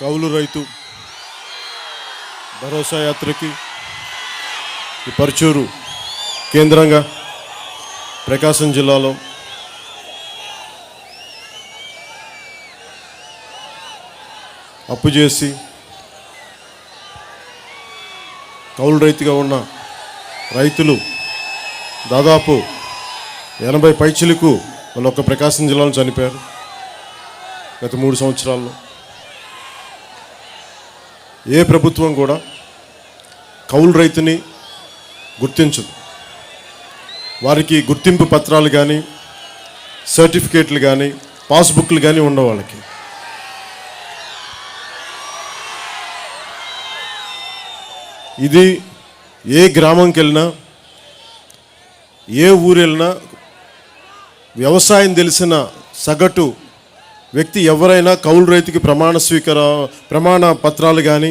కౌలు రైతు భరోసా యాత్రకి ఈ పర్చూరు కేంద్రంగా ప్రకాశం జిల్లాలో అప్పు చేసి కౌలు రైతుగా ఉన్న రైతులు దాదాపు 80 పైచిలకు వాళ్ళు ఒక్క ప్రకాశం జిల్లాలో చనిపోయారు గత 3 సంవత్సరాల్లో. ఏ ప్రభుత్వం కూడా కౌలు రైతుని గుర్తించదు. వారికి గుర్తింపు పత్రాలు కానీ సర్టిఫికేట్లు కానీ పాస్బుక్లు కానీ ఉండవు. వాళ్ళకి ఇది ఏ గ్రామంకి వెళ్ళినా ఏ ఊరు వెళ్ళినా వ్యవసాయం తెలిసిన సగటు వ్యక్తి ఎవరైనా కౌలు రైతుకి ప్రమాణ పత్రాలు కానీ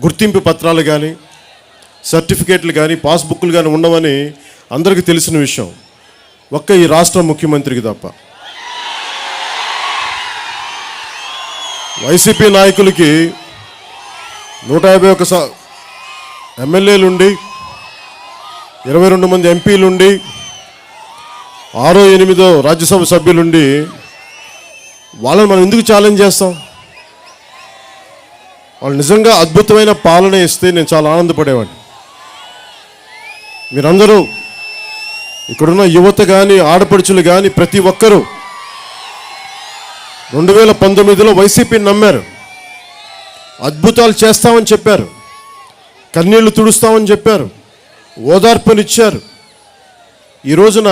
గుర్తింపు పత్రాలు కానీ సర్టిఫికేట్లు కానీ పాస్బుక్లు కానీ ఉండవని అందరికీ తెలిసిన విషయం, ఒక్క ఈ రాష్ట్ర ముఖ్యమంత్రికి తప్ప. వైసీపీ నాయకులకి 151 ఎమ్మెల్యేలుండి 22 మంది ఎంపీలుండి 6 8 రాజ్యసభ సభ్యులుండి వాళ్ళని మనం ఎందుకు ఛాలెంజ్ చేస్తాం? వాళ్ళు నిజంగా అద్భుతమైన పాలన ఇస్తే నేను చాలా ఆనందపడేవాడిని. మీరందరూ ఇక్కడున్న యువత కానీ ఆడపడుచులు కానీ ప్రతి ఒక్కరూ 2019లో వైసీపీని నమ్మారు, అద్భుతాలు చేస్తామని చెప్పారు, కన్నీళ్లు తుడుస్తామని చెప్పారు, ఓదార్పునిచ్చారు. ఈ రోజున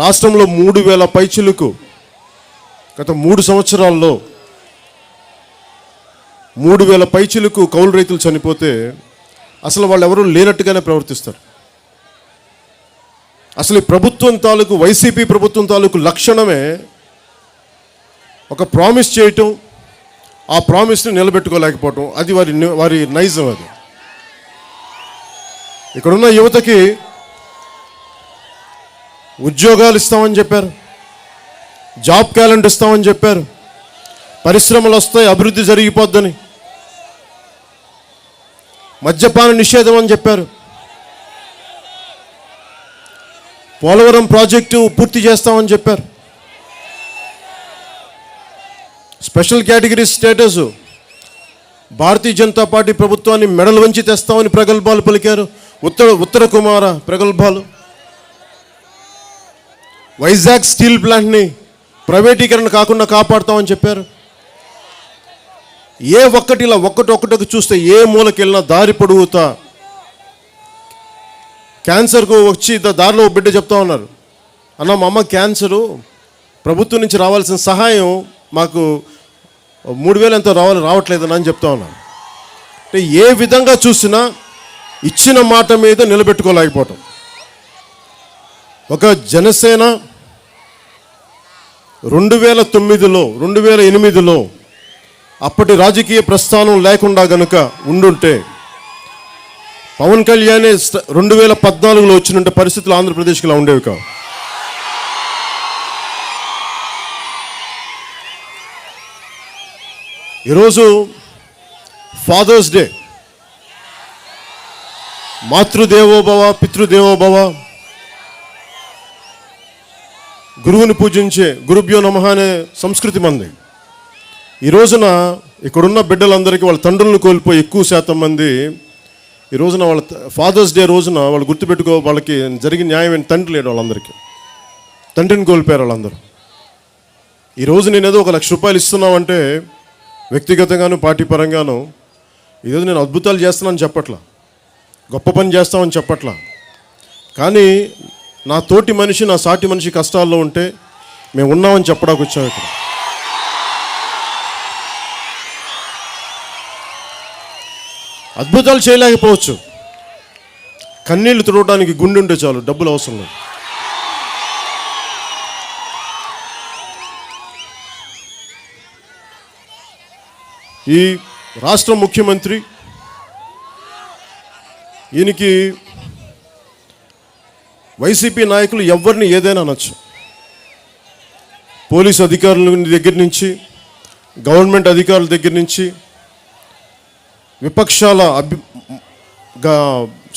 రాష్ట్రంలో 3000 పైచిలకు గత 3 సంవత్సరాల్లో 3000 పైచిలకు కౌలు రైతులు చనిపోతే అసలు వాళ్ళు ఎవరూ లేనట్టుగానే ప్రవర్తిస్తారు. అసలు ఈ ప్రభుత్వం తాలూకు వైసీపీ ప్రభుత్వం తాలూకు లక్షణమే ఒక ప్రామిస్ చేయటం, ఆ ప్రామిస్ని నిలబెట్టుకోలేకపోవటం. అది వారి నైజం. అది ఇక్కడున్న యువతకి ఉద్యోగాలు ఇస్తామని చెప్పారు, జాబ్ క్యాలెండర్ ఇస్తామని చెప్పారు, పరిశ్రమలు వస్తాయి, అభివృద్ధి జరిగిపోద్దని, మద్యపాన నిషేధం అని చెప్పారు, పోలవరం ప్రాజెక్టు పూర్తి చేస్తామని చెప్పారు, special category status Bharatiya Janata party ప్రభుత్వాన్ని మెడలు వంచి తెస్తామని ప్రగల్భాలు పలికారు, ఉత్తర కుమార ప్రగల్భాలు. వైజాగ్ స్టీల్ ప్లాంట్ని ప్రైవేటీకరణ కాకుండా కాపాడుతామని చెప్పారు. ఏ ఒక్కటి ఇలా ఒక్కటొక్కటికి చూస్తే ఏ మూలకి వెళ్ళినా దారి పొడుగుతా క్యాన్సర్కు వచ్చి దారిలో బిడ్డ చెప్తా ఉన్నారు, అన్న మా అమ్మ క్యాన్సరు, ప్రభుత్వం నుంచి రావాల్సిన సహాయం మాకు 3000 ఎంతో రావట్లేదని అని చెప్తా ఉన్నారు. అంటే ఏ విధంగా చూసినా ఇచ్చిన మాట మీద నిలబెట్టుకోలేకపోవటం. ఒక జనసేన 2008లో అప్పటి రాజకీయ ప్రస్థానం లేకుండా గనుక ఉండుంటే, పవన్ కళ్యాణ్ 2014లో వచ్చినుంటే పరిస్థితులు ఆంధ్రప్రదేశ్కి ఇలా ఉండేవి కావు. ఈరోజు ఫాదర్స్ డే, మాతృదేవోభవ పితృదేవోభవ, గురువుని పూజించే గురుభ్యో నమః అనే సంస్కృతి మంది. ఈ రోజున ఇక్కడున్న బిడ్డలందరికీ వాళ్ళ తండ్రులను కోల్పోయి ఎక్కువ శాతం మంది ఈ రోజున వాళ్ళ ఫాదర్స్ డే రోజున వాళ్ళు గుర్తుపెట్టుకో, వాళ్ళకి జరిగిన న్యాయం ఏంటి? తండ్రి లేడు వాళ్ళందరికీ, తండ్రిని కోల్పోయారు వాళ్ళందరూ. ఈరోజు నేను ఏదో 1 లక్ష రూపాయలు ఇస్తున్నామంటే వ్యక్తిగతంగాను పార్టీ పరంగాను ఈరోజు నేను అద్భుతాలు చేస్తున్నానని చెప్పట్లా, గొప్ప పని చేస్తామని చెప్పట్లా. కానీ నా తోటి మనిషి, నా సాటి మనిషి కష్టాల్లో ఉంటే మేము ఉన్నామని చెప్పడానికి వచ్చాము. ఇక్కడ అద్భుతాలు చేయలేకపోవచ్చు, కన్నీళ్లు తుడవడానికి గుండె ఉంటే చాలు, డబ్బులు అవసరం లేదు. ఈ రాష్ట్ర ముఖ్యమంత్రి ఈయనకి వైసీపీ నాయకులు ఎవరిని ఏదైనా అనొచ్చు, పోలీసు అధికారుల దగ్గర నుంచి గవర్నమెంట్ అధికారుల దగ్గర నుంచి విపక్షాల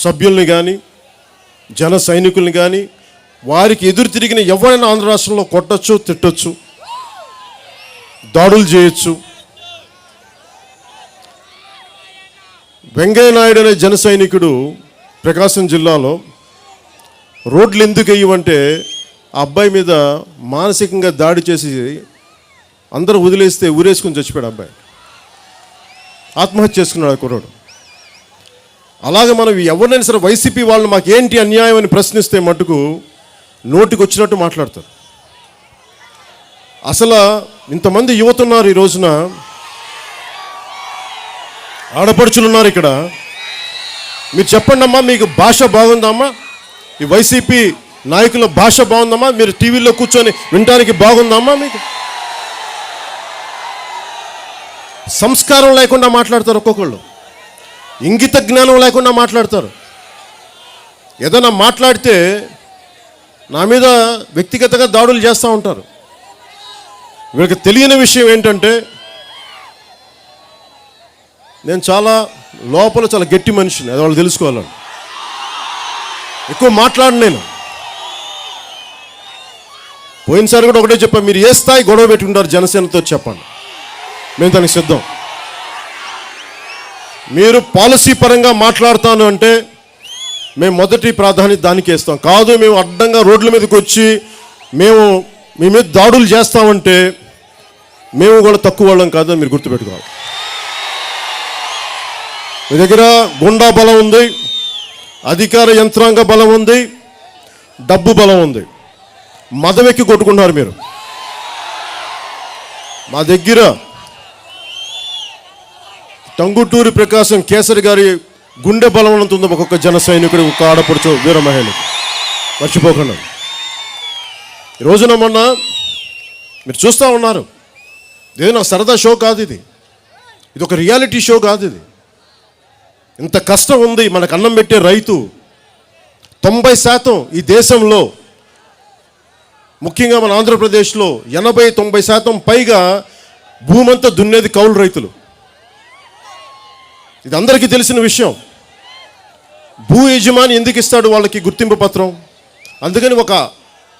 సభ్యుల్ని కానీ జన సైనికుల్ని కానీ వారికి ఎదురు తిరిగిన ఎవరైనా ఆంధ్ర రాష్ట్రంలో కొట్టచ్చు, తిట్టచ్చు, దాడులు చేయొచ్చు. వెంకయ్య నాయుడు అనే జన సైనికుడు ప్రకాశం జిల్లాలో రోడ్లు ఎందుకు వేయమంటే ఆ అబ్బాయి మీద మానసికంగా దాడి చేసి అందరూ వదిలేస్తే ఊరేసుకుని చచ్చిపోయాడు అబ్బాయి. ఆత్మహత్య చేసుకున్నాడు ఆ కుర్రాడు. అలాగే మనం ఎవరినైనా సరే వైసీపీ వాళ్ళు మాకేంటి అన్యాయం అని ప్రశ్నిస్తే మటుకు నోటికి వచ్చినట్టు మాట్లాడతారు. అసలు ఇంతమంది యువత ఉన్నారు ఈ రోజున, ఆడపడుచులు ఉన్నారు ఇక్కడ. మీరు చెప్పండి అమ్మా, మీకు భాష బాగుందమ్మా? ఈ వైసీపీ నాయకుల భాష బాగుందమ్మా? మీరు టీవీలో కూర్చొని వినడానికి బాగుందమ్మా? మీకు సంస్కారం లేకుండా మాట్లాడతారు, ఒక్కొక్కళ్ళు ఇంగిత జ్ఞానం లేకుండా మాట్లాడతారు. ఏదైనా మాట్లాడితే నా మీద వ్యక్తిగతంగా దాడులు చేస్తూ ఉంటారు. వీళ్ళకి తెలియని విషయం ఏంటంటే నేను చాలా లోపల చాలా గట్టి మనిషిని, అది వాళ్ళు తెలుసుకోవాలని. ఎక్కువ మాట్లాడను నేను. పోయినసారి కూడా ఒకటే చెప్పాను, మీరు ఏ స్థాయి గొడవ పెట్టుకుంటారు జనసేనతో చెప్పండి, మేము దానికి సిద్ధం. మీరు పాలసీ పరంగా మాట్లాడతాను అంటే మేము మొదటి ప్రాధాన్యత దానికి ఇస్తాం. కాదు మేము అడ్డంగా రోడ్ల మీదకి వచ్చి మేము మీ మీద దాడులు చేస్తామంటే మేము కూడా తక్కువ వాళ్ళం కాదని మీరు గుర్తుపెట్టుకోవాలి. మీ దగ్గర గుండా బలం ఉంది, అధికార యంత్రాంగ బలం ఉంది, డబ్బు బలం ఉంది. మదవెక్కి కొట్టుకుంటున్నారు మీరు. మా దగ్గర టంగుటూరి ప్రకాశం కేసరి గారి గుండె బలం ఉంటుంది ఒక్కొక్క జన సైనికుడు, ఒక్క ఆడపడుచు వీర మహిళకి, మర్చిపోకుండా. ఈ రోజున మొన్న మీరు చూస్తూ ఉన్నారు, ఇదేదో నాకు సరదా షో కాదు, ఇది ఒక రియాలిటీ షో కాదు. ఇది ఇంత కష్టం ఉంది. మనకు అన్నం పెట్టే రైతు 90% ఈ దేశంలో, ముఖ్యంగా మన ఆంధ్రప్రదేశ్లో 80-90% పైగా భూమంతా దున్నేది కౌలు రైతులు. ఇది అందరికీ తెలిసిన విషయం. భూ యజమాని ఎందుకు ఇస్తాడు వాళ్ళకి గుర్తింపు పత్రం? అందుకని ఒక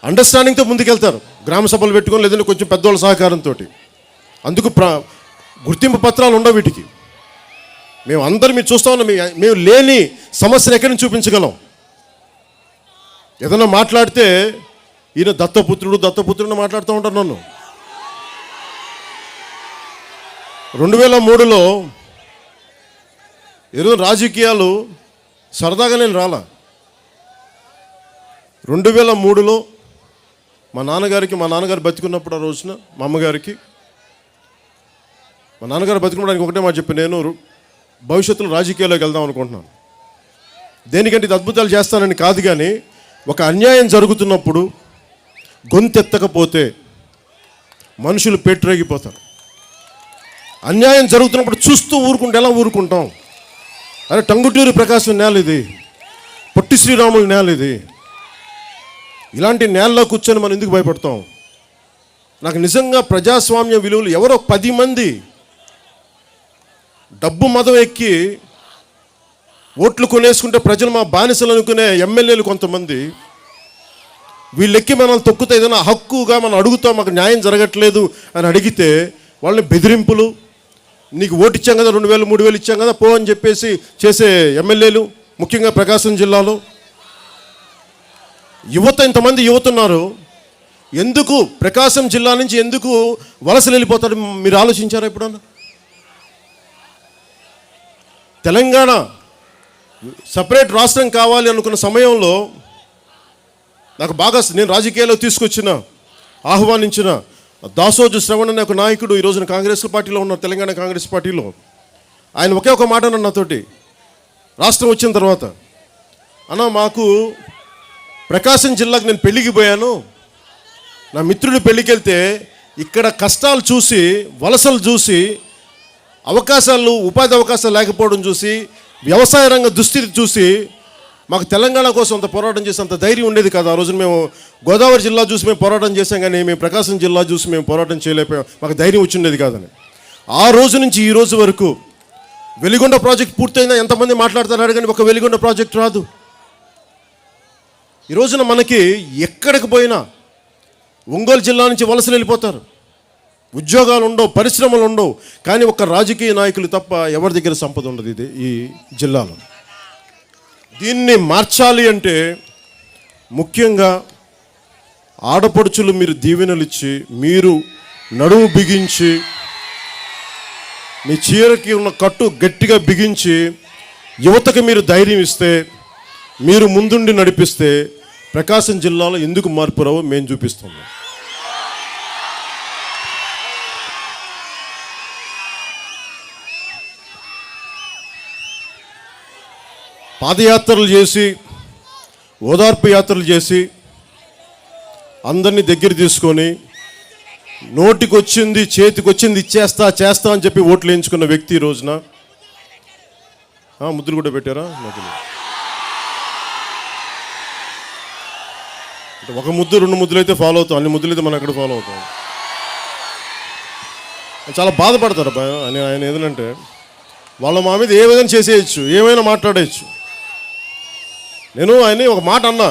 అండర్స్టాండింగ్తో ముందుకెళ్తారు, గ్రామ సభలు పెట్టుకొని, లేదంటే కొంచెం పెద్దవాళ్ళ సహకారంతో. అందుకు గుర్తింపు పత్రాలు ఉండవు వీటికి. మేము అందరం మీరు చూస్తూ ఉన్నాం. మేము లేని సమస్యను ఎక్కడి నుంచి చూపించగలం? ఏదైనా మాట్లాడితే ఈయన దత్తపుత్రుడు మాట్లాడుతూ ఉంటారు నన్ను. 2003లో ఈరోజు రాజకీయాలు సరదాగా నేను రాలా. 2003లో మా నాన్నగారు బతికున్నప్పుడు, ఆ రోజున మా అమ్మగారికి, మా నాన్నగారు బతికున్నప్పుడు ఒకటే మాట చెప్పి, నేను భవిష్యత్తులో రాజకీయాల్లోకి వెళ్దాం అనుకుంటున్నాను. దేనికంటే ఇది అద్భుతాలు చేస్తానని కాదు, కానీ ఒక అన్యాయం జరుగుతున్నప్పుడు గొంతెత్తకపోతే మనుషులు పెట్టరేగిపోతారు. అన్యాయం జరుగుతున్నప్పుడు చూస్తూ ఊరుకుంటే ఎలా ఊరుకుంటాం? అరే, టంగుటూరి ప్రకాశం నేల ఇది, పొట్టి శ్రీరాములు నేల ఇది. ఇలాంటి నేలలో కూర్చొని మనం ఎందుకు భయపడతాం? నాకు నిజంగా ప్రజాస్వామ్య విలువలు ఎవరో 10 మంది డబ్బు మదం ఎక్కి ఓట్లు కొనేసుకుంటే ప్రజలు మా బానిసలు అనుకునే ఎమ్మెల్యేలు కొంతమంది, వీళ్ళెక్కి మనల్ని తొక్కుతే ఏదైనా హక్కుగా మనం అడుగుతాం, మాకు న్యాయం జరగట్లేదు అని అడిగితే వాళ్ళని బెదిరింపులు, నీకు ఓటు ఇచ్చాం కదా, 2000 3000 ఇచ్చాం కదా పో అని చెప్పేసి చేసే ఎమ్మెల్యేలు, ముఖ్యంగా ప్రకాశం జిల్లాలో. ఇంతమంది యువత ఉన్నారు. ఎందుకు ప్రకాశం జిల్లా నుంచి ఎందుకు వలసలు వెళ్ళిపోతారు మీరు ఆలోచించారా ఎప్పుడన్నా? తెలంగాణ సపరేట్ రాష్ట్రం కావాలి అనుకున్న సమయంలో నాకు బాగా, నేను రాజకీయాల్లో తీసుకొచ్చిన, ఆహ్వానించిన దాసోజు శ్రవణ్ అనే ఒక నాయకుడు ఈ రోజున కాంగ్రెస్ పార్టీలో ఉన్నారు, తెలంగాణ కాంగ్రెస్ పార్టీలో. ఆయన ఒకే ఒక మాట అన్న నాతోటి రాష్ట్రం వచ్చిన తర్వాత, అన్న మాకు ప్రకాశం జిల్లాకు నేను పెళ్ళికి పోయాను, నా మిత్రుడి పెళ్ళికి వెళ్తే ఇక్కడ కష్టాలు చూసి, వలసలు చూసి, అవకాశాలు, ఉపాధి అవకాశాలు లేకపోవడం చూసి, వ్యవసాయ రంగ దుస్థితి చూసి మాకు తెలంగాణ కోసం అంత పోరాటం చేసి అంత ధైర్యం ఉండేది కదా. ఆ రోజున మేము గోదావరి జిల్లా చూసి మేము పోరాటం చేసాం, కానీ మేము ప్రకాశం జిల్లా చూసి మేము పోరాటం చేయలేకపోయాం, మాకు ధైర్యం వచ్చిండేది కాదని. ఆ రోజు నుంచి ఈ రోజు వరకు వెలిగొండ ప్రాజెక్ట్ పూర్తయిందా ఎంతమంది మాట్లాడుతున్నారు, కానీ ఒక వెలిగొండ ప్రాజెక్ట్ రాదు. ఈ రోజున మనకి ఎక్కడికి పోయినా ఒంగోలు జిల్లా నుంచి వలసలు వెళ్ళిపోతారు. ఉద్యోగాలు ఉండవు, పరిశ్రమలు ఉండవు, కానీ ఒక రాజకీయ నాయకులు తప్ప ఎవరి దగ్గర సంపద ఉండదు ఇది ఈ జిల్లాలో. దీన్ని మార్చాలి అంటే ముఖ్యంగా ఆడపడుచులు మీరు దీవెనలు ఇచ్చి, మీరు నడుము బిగించి, మీ చీరకి ఉన్న కట్టు గట్టిగా బిగించి యువతకి మీరు ధైర్యం ఇస్తే, మీరు ముందుండి నడిపిస్తే ప్రకాశం జిల్లాలో ఎందుకు మార్పు రావో మేము చూపిస్తున్నాం. పాదయాత్రలు చేసి, ఓదార్పు యాత్రలు చేసి, అందరినీ దగ్గర తీసుకొని నోటికొచ్చింది చేతికొచ్చింది చేస్తా అని చెప్పి ఓట్లు వేయించుకున్న వ్యక్తి ఈ రోజున ముద్దులు కూడా పెట్టారా? ఒక ముద్దు 2 ముద్దులు అయితే ఫాలో అవుతాం, అన్ని ముద్దులు అయితే మనం ఎక్కడ ఫాలో అవుతాం. చాలా బాధపడతారు ఆయన ఏదంటే వాళ్ళ మా మీద ఏ విధంగా చేసేయచ్చు, ఏమైనా మాట్లాడేయచ్చు. నేను ఆయన ఒక మాట అన్నా,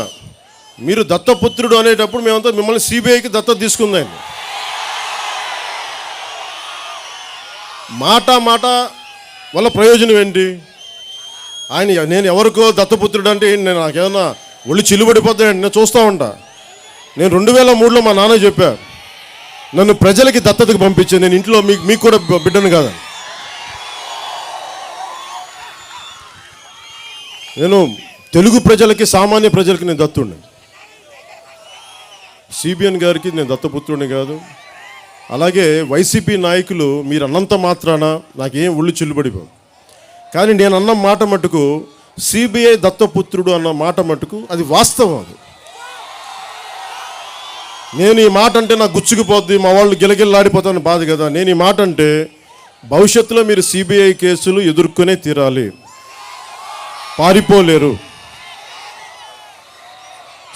మీరు దత్తపుత్రుడు అనేటప్పుడు మేమంతా మిమ్మల్ని సిబిఐకి దత్తత తీసుకుంది. మాట వల్ల ప్రయోజనం ఏంటి? ఆయన నేను ఎవరికో దత్తపుత్రుడు అంటే నేను నాకేమన్నా ఒళ్ళు చిల్లుబడిపోతాయండి, నేను చూస్తూ ఉంటా. నేను 2003లో మా నాన్న చెప్పా, నన్ను ప్రజలకి దత్తతకు పంపించాను, నేను ఇంట్లో మీకు కూడా బిడ్డను కాదు. నేను తెలుగు ప్రజలకి, సామాన్య ప్రజలకి నేను దత్తుడిని. సిబిఎన్ గారికి నేను దత్తపుత్రుడిని కాదు. అలాగే వైసీపీ నాయకులు మీరు అన్నంత మాత్రాన నాకేం ఒళ్ళు చిల్లుబడిపో, కానీ నేను అన్న మాట మటుకు సిబిఐ దత్తపుత్రుడు అన్న మాట మటుకు అది వాస్తవం. అది నేను ఈ మాట అంటే నాకు గుచ్చుకుపోద్ది, మా వాళ్ళు గిలగిల్లాడిపోతాను బాధ కదా. నేను ఈ మాట అంటే భవిష్యత్తులో మీరు సిబిఐ కేసులు ఎదుర్కొనే తీరాలి, పారిపోలేరు.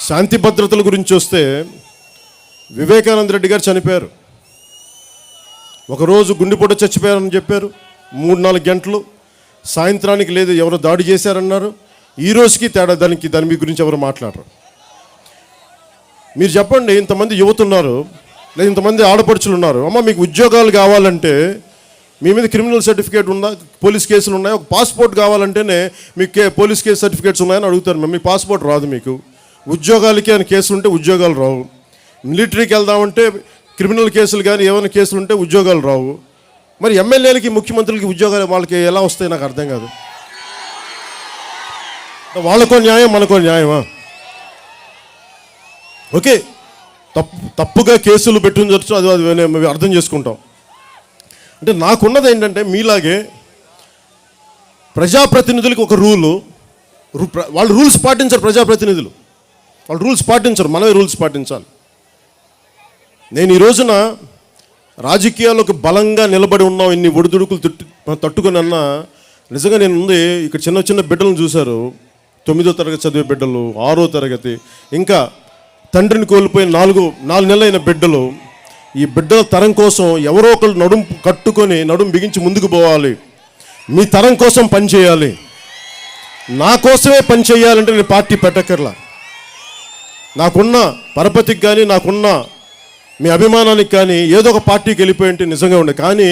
శాంతి భద్రతల గురించి వస్తే వివేకానంద రెడ్డి గారు చనిపోయారు. ఒకరోజు గుండెపోటు చచ్చిపోయారని చెప్పారు, 3-4 గంటలు. సాయంత్రానికి లేదు ఎవరో దాడి చేశారన్నారు. ఈ రోజుకి తేడా దాని మీ గురించి ఎవరు మాట్లాడరు. మీరు చెప్పండి, ఇంతమంది యువత ఉన్నారు, లేదా ఇంతమంది ఆడపడుచులు ఉన్నారు, అమ్మ మీకు ఉద్యోగాలు కావాలంటే మీ మీద క్రిమినల్ సర్టిఫికేట్ ఉందా, పోలీస్ కేసులు ఉన్నాయా, ఒక పాస్పోర్ట్ కావాలంటేనే మీకు పోలీస్ కేసు సర్టిఫికేట్స్ ఉన్నాయని అడుగుతారు. మేము మీకు పాస్పోర్ట్ రాదు, మీకు ఉద్యోగాలకి అని కేసులు ఉంటే ఉద్యోగాలు రావు. మిలిటరీకి వెళ్దామంటే క్రిమినల్ కేసులు కానీ ఏమైనా కేసులు ఉంటే ఉద్యోగాలు రావు. మరి ఎమ్మెల్యేలకి, ముఖ్యమంత్రులకి ఉద్యోగాలు వాళ్ళకి ఎలా వస్తాయి నాకు అర్థం కాదు. వాళ్ళకో న్యాయం, మనకో న్యాయమా? ఓకే, తప్పుగా కేసులు పెట్టించవచ్చు, అది అర్థం చేసుకుంటాం. అంటే నాకున్నది ఏంటంటే మీలాగే ప్రజాప్రతినిధులకి ఒక వాళ్ళు రూల్స్ పాటించరు. ప్రజాప్రతినిధులు వాళ్ళు రూల్స్ పాటించరు, మనమే రూల్స్ పాటించాలి. నేను ఈ రోజున రాజకీయాల్లోకి బలంగా నిలబడి ఉన్నాం, ఇన్ని ఒడిదుడుకులు తట్టుకొని అన్నా నిజంగా నేను ఉంది ఇక్కడ చిన్న బిడ్డలను చూశారు, 9వ తరగతి చదివే బిడ్డలు, 6వ తరగతి, ఇంకా తండ్రిని కోల్పోయిన 4 నెలలైన బిడ్డలు. ఈ బిడ్డల తరం కోసం ఎవరో ఒకరు నడుం బిగించి ముందుకు పోవాలి. మీ తరం కోసం పనిచేయాలి. నా కోసమే పని చేయాలంటే నేను పార్టీ పెట్టక్కర్లా. నాకున్న పరపతికి కానీ, నాకున్న మీ అభిమానానికి కానీ ఏదో ఒక పార్టీకి వెళ్ళిపోయింటే నిజంగా ఉండే. కానీ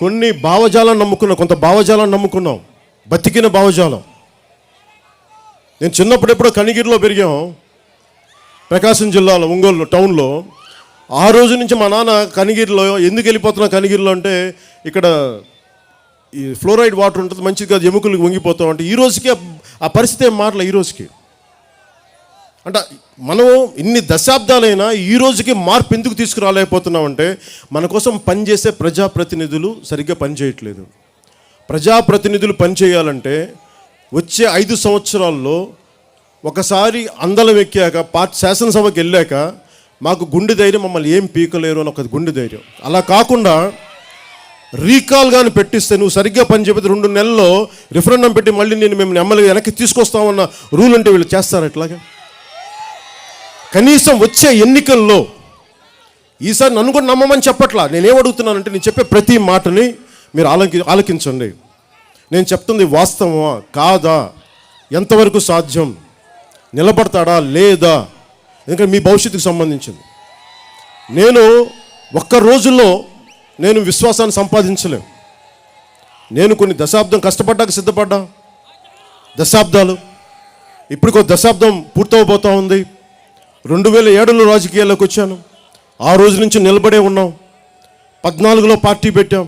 కొన్ని భావజాలను నమ్ముకున్నాం, కొంత భావజాలను నమ్ముకున్నాం, బతికిన భావజాలం. నేను చిన్నప్పుడెప్పుడో కనిగిరిలో పెరిగాం, ప్రకాశం జిల్లాలో ఒంగోలు టౌన్లో. ఆ రోజు నుంచి మా నాన్న కనిగిరిలో ఎందుకు వెళ్ళిపోతున్నా కనిగిరిలో అంటే ఇక్కడ ఈ ఫ్లోరైడ్ వాటర్ ఉంటుంది, మంచిది కాదు, ఎముకలకు వంగిపోతాం అంటే. ఈ రోజుకి ఆ పరిస్థితి ఏం మారలే. ఈ రోజుకి అంటే మనం ఇన్ని దశాబ్దాలైనా ఈ రోజుకి మార్పు ఎందుకు తీసుకురాలేకపోతున్నామంటే మన కోసం పనిచేసే ప్రజాప్రతినిధులు సరిగ్గా పనిచేయట్లేదు. ప్రజాప్రతినిధులు పనిచేయాలంటే వచ్చే 5 సంవత్సరాల్లో ఒకసారి అందలం ఎక్కాక శాసనసభకి వెళ్ళాక మాకు గుండె ధైర్యం, మమ్మల్ని ఏం పీకలేరు అని ఒక గుండె ధైర్యం. అలా కాకుండా రీకాల్ కానీ పెట్టిస్తే నువ్వు సరిగ్గా పని చెప్పితే 2 నెలల్లో రిఫరెండం పెట్టి మళ్ళీ మేము ఎమ్మెల్యే వెనక్కి తీసుకొస్తామన్న రూల్ అంటే వీళ్ళు చేస్తారు. ఎట్లాగా కనీసం వచ్చే ఎన్నికల్లో ఈసారి నన్ను కూడా నమ్మమని చెప్పట్లా. నేనేం అడుగుతున్నానంటే, నేను చెప్పే ప్రతి మాటని మీరు ఆలకించండి. నేను చెప్తుంది వాస్తవమా కాదా, ఎంతవరకు సాధ్యం, నిలబడతాడా లేదా, ఎందుకంటే మీ భవిష్యత్తుకు సంబంధించింది. నేను ఒక్క రోజుల్లో నేను విశ్వాసాన్ని సంపాదించలేను. నేను కొన్ని దశాబ్దం కష్టపడ్డాక సిద్ధపడ్డా, దశాబ్దాలు, ఇప్పటికో దశాబ్దం పూర్తవబోతూ ఉంది. 2007లో రాజకీయాల్లోకి వచ్చాను. ఆ రోజు నుంచి నిలబడే ఉన్నాం. 14లో పార్టీ పెట్టాం.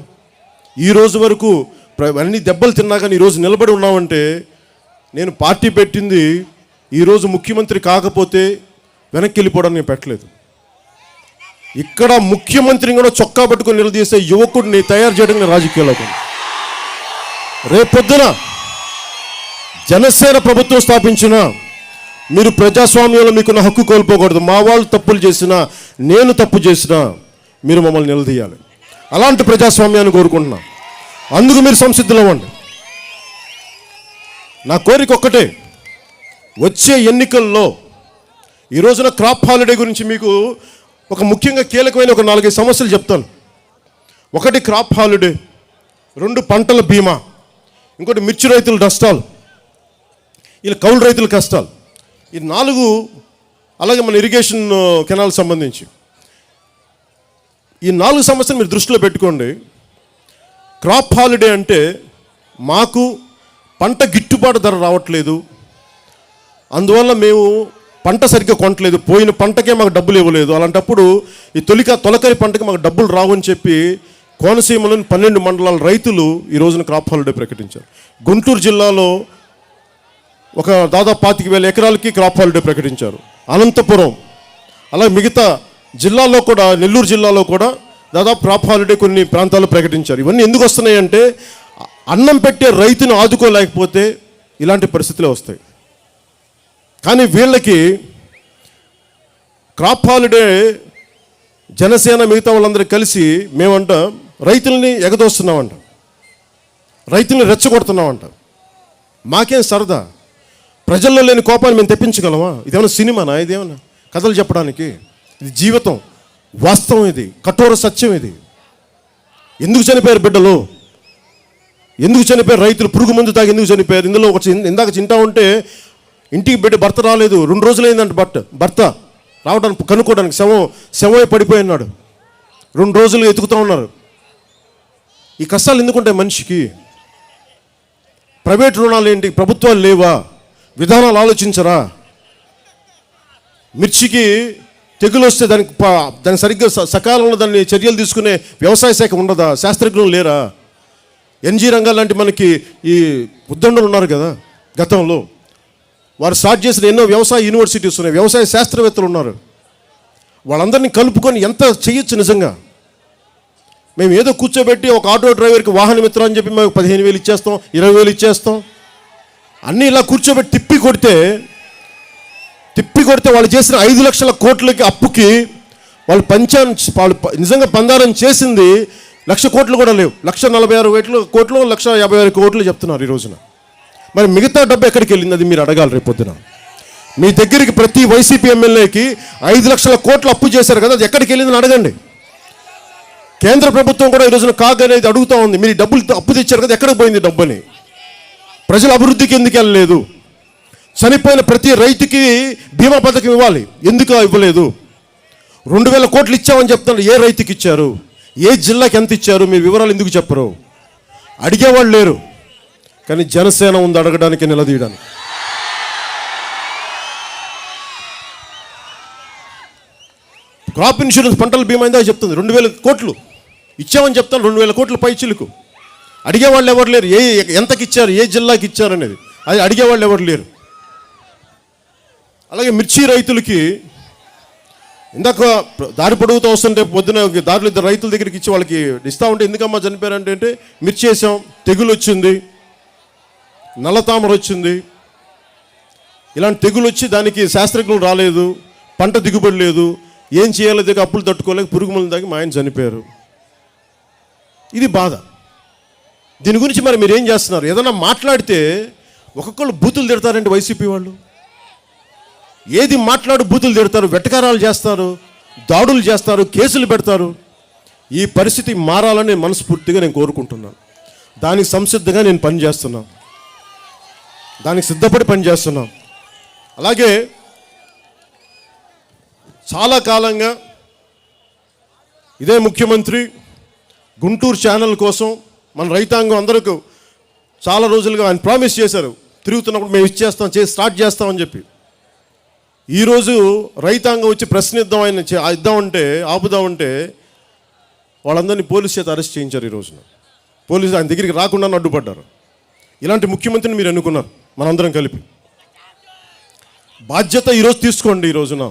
ఈ రోజు వరకు అన్ని దెబ్బలు తిన్నా కానీ ఈరోజు నిలబడి ఉన్నామంటే, నేను పార్టీ పెట్టింది ఈరోజు ముఖ్యమంత్రి కాకపోతే వెనక్కి వెళ్ళిపోవడం నేను పెట్టలేదు. ఇక్కడ ముఖ్యమంత్రిని కూడా చొక్కా పట్టుకొని నిలదీసే యువకుడిని తయారు చేయడం నేను రాజకీయాల్లోకి. రేపొద్దున జనసేన ప్రభుత్వం స్థాపించిన మీరు ప్రజాస్వామ్యంలో మీకున్న హక్కు కోల్పోకూడదు. మా వాళ్ళు తప్పులు చేసినా, నేను తప్పు చేసినా మీరు మమ్మల్ని నిలదీయాలి. అలాంటి ప్రజాస్వామ్యాన్ని కోరుకుంటున్నా. అందుకు మీరు సంసిద్ధులు అవ్వండి. నా కోరిక ఒక్కటే, వచ్చే ఎన్నికల్లో ఈ రోజున క్రాప్ హాలిడే గురించి మీకు ఒక ముఖ్యంగా కీలకమైన ఒక 4-5 సమస్యలు చెప్తాను. ఒకటి క్రాప్ హాలిడే, 2 పంటల బీమా, ఇంకోటి మిర్చి రైతుల నష్టాలు, ఇలా కౌలు రైతుల కష్టాలు, ఈ 4. అలాగే మన ఇరిగేషన్ కెనాల్ సంబంధించి ఈ 4 సమస్యలు మీరు దృష్టిలో పెట్టుకోండి. క్రాప్ హాలిడే అంటే మాకు పంట గిట్టుబాటు ధర రావట్లేదు, అందువల్ల మేము పంట సరిగ్గా కొనట్లేదు, పోయిన పంటకే మాకు డబ్బులు ఇవ్వలేదు. అలాంటప్పుడు ఈ తొలకరి పంటకి మాకు డబ్బులు రావని చెప్పి కోనసీమలోని 12 మండలాల రైతులు ఈ రోజున క్రాప్ హాలిడే ప్రకటించారు. గుంటూరు జిల్లాలో ఒక దాదాపు 25,000 ఎకరాలకి క్రాప్ హాలిడే ప్రకటించారు. అనంతపురం, అలాగే మిగతా జిల్లాల్లో కూడా, నెల్లూరు జిల్లాలో కూడా దాదాపు క్రాప్ హాలిడే కొన్ని ప్రాంతాల్లో ప్రకటించారు. ఇవన్నీ ఎందుకు వస్తున్నాయంటే, అన్నం పెట్టే రైతును ఆదుకోలేకపోతే ఇలాంటి పరిస్థితులే వస్తాయి. కానీ వీళ్ళకి క్రాప్ హాలిడే జనసేన మిగతా వాళ్ళందరూ కలిసి మేమంట రైతుల్ని ఎగదోస్తున్నామంట, రైతుల్ని రెచ్చగొడుతున్నామంట. మాకేం సరదా, ప్రజల్లో లేని కోపాన్ని మేము తెప్పించగలమా? ఇదేమన్నా సినిమానా? ఇదేమన్నా కథలు చెప్పడానికి? ఇది జీవితం, వాస్తవం, ఇది కఠోర సత్యం. ఇది ఎందుకు చనిపోయారు బిడ్డలు, ఎందుకు చనిపోయారు రైతులు, పురుగు మందు తాగి ఎందుకు చనిపోయారు? ఇందులో ఇందాక తింటా ఉంటే ఇంటికి బిడ్డ భర్త రాలేదు, 2 రోజులు అయిందంట భర్త రావడానికి, కనుక్కోవడానికి. శవమే పడిపోయి ఉన్నాడు, 2 రోజులు ఎతుకుతూ ఉన్నారు. ఈ కష్టాలు ఎందుకుంటాయి మనిషికి? ప్రైవేట్ రుణాలు ఏంటి, ప్రభుత్వాలు లేవా, విధానాలు ఆలోచించరా? మిర్చికి తెగులు వస్తే దానికి సరిగ్గా సకాలంలో దాన్ని చర్యలు తీసుకునే వ్యవసాయ శాఖ ఉండదా? శాస్త్రజ్ఞులు లేరా? ఎన్జీ రంగాలు లాంటి మనకి ఈ ఉద్దండులు ఉన్నారు కదా, గతంలో వారు స్టార్ట్ చేసిన ఎన్నో వ్యవసాయ యూనివర్సిటీస్ ఉన్నాయి, వ్యవసాయ శాస్త్రవేత్తలు ఉన్నారు. వాళ్ళందరినీ కలుపుకొని ఎంత చేయొచ్చు నిజంగా. మేము ఏదో కూర్చోబెట్టి ఒక ఆటో డ్రైవర్కి వాహన మిత్రం అని చెప్పి మేము 15,000 ఇచ్చేస్తాం, 20,000 ఇచ్చేస్తాం, అన్నీ ఇలా కూర్చోబెట్టి తిప్పి కొడితే వాళ్ళు చేసిన 5 లక్షల కోట్లకి అప్పుకి వాళ్ళు నిజంగా పందారం చేసింది 1,00,000 కోట్లు కూడా లేవు. 1,46,000 కోట్లు, 1,50,000 కోట్లు చెప్తున్నారు ఈ రోజున. మరి మిగతా డబ్బు ఎక్కడికి వెళ్ళింది? అది మీరు అడగాలి రేపొద్దున. మీ దగ్గరికి ప్రతి వైసీపీ ఎమ్మెల్యేకి 5 లక్షల కోట్లు అప్పు చేశారు కదా, అది ఎక్కడికి వెళ్ళిందని అడగండి. కేంద్ర ప్రభుత్వం కూడా ఈ రోజున కాగనేది అడుగుతూ ఉంది, మీరు డబ్బులు అప్పు తెచ్చారు కదా, ఎక్కడికి పోయింది డబ్బుని? ప్రజల అభివృద్ధికి ఎందుకు వెళ్ళలేదు? చనిపోయిన ప్రతి రైతుకి బీమా పథకం ఇవ్వాలి, ఎందుకు ఇవ్వలేదు? 2,000 కోట్లు ఇచ్చామని చెప్తున్నారు, ఏ రైతుకి ఇచ్చారు, ఏ జిల్లాకి ఎంత ఇచ్చారు? మీరు వివరాలు ఎందుకు చెప్పరు? అడిగేవాళ్ళు లేరు. కానీ జనసేన ఉంది అడగడానికి, నిలదీయడానికి. క్రాప్ ఇన్సూరెన్స్, పంటల బీమా ఇందాక చెప్తుంది 2,000 కోట్లు ఇచ్చామని చెప్తాను, 2,000 కోట్ల పై చిలుకు. అడిగేవాళ్ళు ఎవరు లేరు, ఎంతకి ఇచ్చారు, ఏ జిల్లాకి ఇచ్చారు అనేది అది అడిగేవాళ్ళు ఎవరు లేరు. అలాగే మిర్చి రైతులకి ఇందాక దారి పొడుగుతూ వస్తుంటే పొద్దున దారిలో 2 రైతుల దగ్గరికి ఇచ్చి వాళ్ళకి ఇస్తూ ఉంటే, ఎందుకమ్మా చనిపోయారంటే మిర్చి వేసాం, తెగులు వచ్చింది, నల్లతామర వచ్చింది, ఇలాంటి తెగులు వచ్చి దానికి శాస్త్రజ్ఞులు రాలేదు, పంట దిగుబడి లేదు, ఏం చేయాలో దగ్గర అప్పులు తట్టుకోలేక పురుగు మందులు తాగి మా ఆయన చనిపోయారు. ఇది బాధ. దీని గురించి మరి మీరు ఏం చేస్తున్నారు? ఏదైనా మాట్లాడితే ఒక్కొక్కళ్ళు బూతులు తిడతారండి వైసీపీ వాళ్ళు. ఏది మాట్లాడు బూతులు తిడతారు, వెటకారాలు చేస్తారు. దాడులు చేస్తారు, కేసులు పెడతారు. ఈ పరిస్థితి మారాలని మనస్ఫూర్తిగా నేను కోరుకుంటున్నాను. దానికి సంసిద్ధంగా నేను పనిచేస్తున్నాను, దానికి సిద్ధపడి పనిచేస్తున్నాను. అలాగే చాలా కాలంగా ఇదే ముఖ్యమంత్రి గుంటూరు ఛానల్ కోసం మన రైతాంగం అందరికీ చాలా రోజులుగా ఆయన ప్రామిస్ చేశారు, తిరుగుతున్నప్పుడు మేము ఇచ్చేస్తాం, స్టార్ట్ చేస్తామని చెప్పి. ఈరోజు రైతాంగం వచ్చి ప్రశ్నిద్దాం, ఆయన ఇద్దామంటే ఆపుదామంటే వాళ్ళందరినీ పోలీస్ చేత అరెస్ట్ చేయించారు. ఈ రోజున పోలీసు ఆయన దగ్గరికి రాకుండా అడ్డుపడ్డారు. ఇలాంటి ముఖ్యమంత్రిని మీరు ఎన్నుకున్నారు, మనందరం కలిపి. బాధ్యత ఈరోజు తీసుకోండి. ఈ రోజున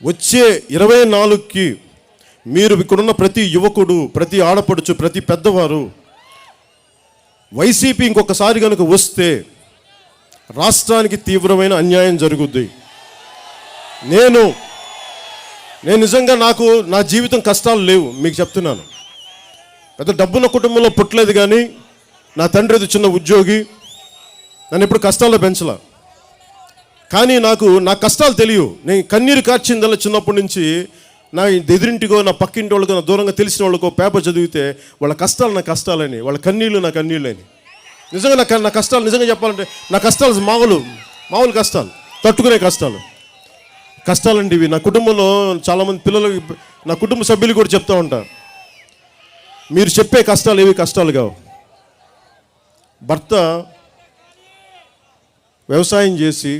వచ్చే 24కి మీరు ఇక్కడున్న ప్రతి యువకుడు, ప్రతి ఆడపడుచు, ప్రతి పెద్దవారు వైసీపీ ఇంకొకసారి కనుక వస్తే రాష్ట్రానికి తీవ్రమైన అన్యాయం జరుగుద్ది. నేను నిజంగా నా జీవితం కష్టాలు లేవు, మీకు చెప్తున్నాను. పెద్ద డబ్బున్న కుటుంబంలో పుట్టలేదు, కానీ నా తండ్రి అది చిన్న ఉద్యోగి, నన్ను ఎప్పుడు కష్టాల్లో పెంచలా. కానీ నా కష్టాలు తెలియవు. నేను కన్నీరు కార్చిందల్లా చిన్నప్పటి నుంచి నా ఎదురింటికో, నా పక్కింటి వాళ్ళకో, నా దూరంగా తెలిసిన వాళ్ళకో పేపర్ చదివితే వాళ్ళ కష్టాలు నా కష్టాలని, వాళ్ళ కన్నీళ్ళు నా కన్నీళ్ళని. నిజంగా నా కష్టాలు, నిజంగా చెప్పాలంటే నా కష్టాలు మామూలు కష్టాలు, తట్టుకునే కష్టాలండి ఇవి. నా కుటుంబంలో చాలామంది పిల్లలు, నా కుటుంబ సభ్యులు కూడా చెప్తూ ఉంటారు, మీరు చెప్పే కష్టాలు ఏవి కష్టాలు కావు. భర్త వ్యవసాయం చేసి